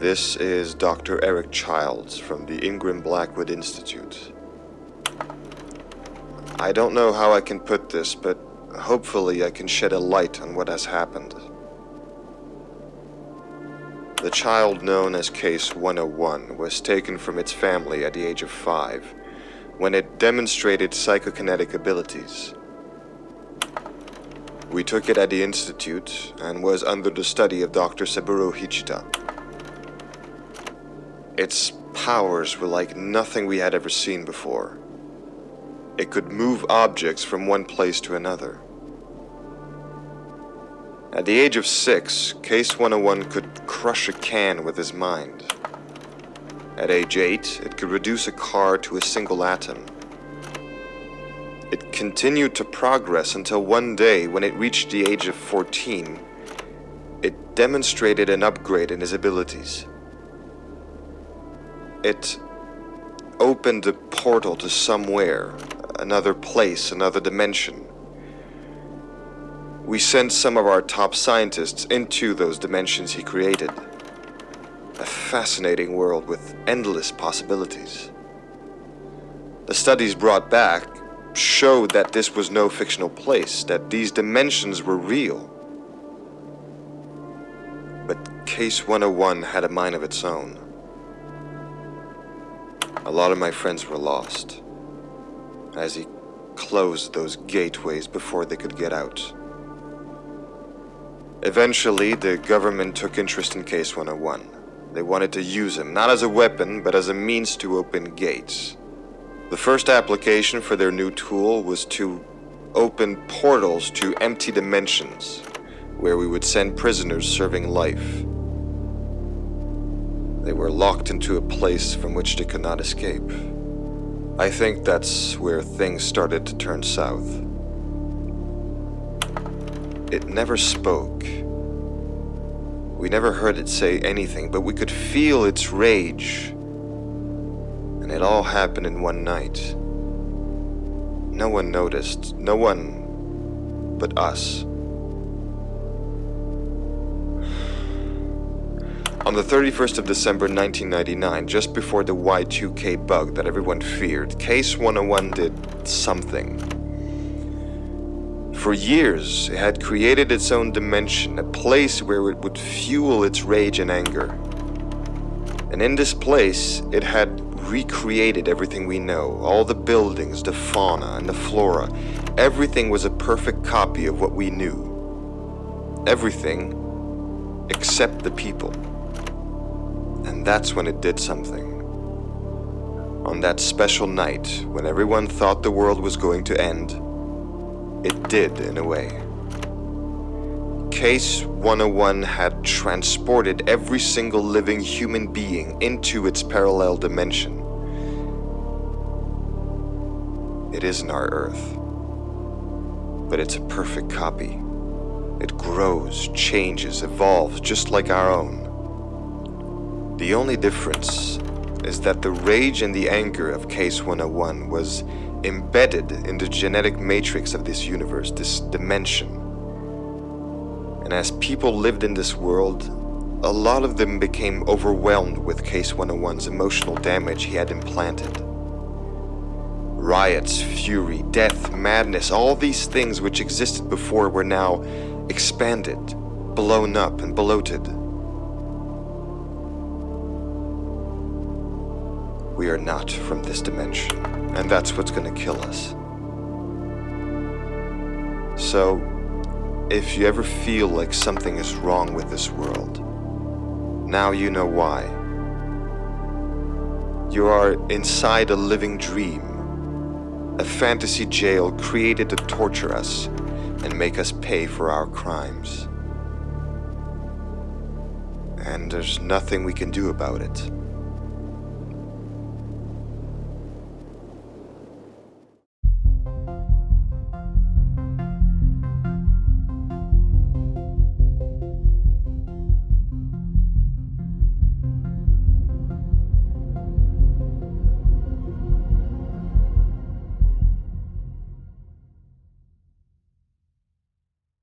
This is Dr. Eric Childs from the Ingram Blackwood Institute. I don't know how I can put this, but hopefully I can shed a light on what has happened. The child known as Case 101 was taken from its family at the age of 5, when it demonstrated psychokinetic abilities. We took it at the Institute and was under the study of Dr. Saburo Hichita. Its powers were like nothing we had ever seen before. It could move objects from one place to another. At the age of 6, Case 101 could crush a can with his mind. At age 8, it could reduce a car to a single atom. It continued to progress until one day, when it reached the age of 14, it demonstrated an upgrade in his abilities. It opened a portal to somewhere, another place, another dimension. We sent some of our top scientists into those dimensions he created. A fascinating world with endless possibilities. The studies brought back showed that this was no fictional place, that these dimensions were real. But Case 101 had a mind of its own. A lot of my friends were lost as he closed those gateways before they could get out. Eventually, the government took interest in Case 101. They wanted to use him, not as a weapon, but as a means to open gates. The first application for their new tool was to open portals to empty dimensions, where we would send prisoners serving life. They were locked into a place from which they could not escape. I think that's where things started to turn south. It never spoke. We never heard it say anything, but we could feel its rage. And it all happened in one night. No one noticed, no one but us. On the 31st of December 1999, just before the Y2K bug that everyone feared, Case 101 did something. For years, it had created its own dimension, a place where it would fuel its rage and anger. And in this place, it had recreated everything we know, all the buildings, the fauna, and the flora. Everything was a perfect copy of what we knew. Everything except the people. And that's when it did something. On that special night, when everyone thought the world was going to end, it did in a way. Case 101 had transported every single living human being into its parallel dimension. It isn't our Earth, but it's a perfect copy. It grows, changes, evolves just like our own. The only difference is that the rage and the anger of Case 101 was embedded in the genetic matrix of this universe, this dimension. And as people lived in this world, a lot of them became overwhelmed with Case 101's emotional damage he had implanted. Riots, fury, death, madness, all these things which existed before were now expanded, blown up, and bloated. We are not from this dimension, and that's what's going to kill us. So, if you ever feel like something is wrong with this world, now you know why. You are inside a living dream, a fantasy jail created to torture us and make us pay for our crimes. And there's nothing we can do about it.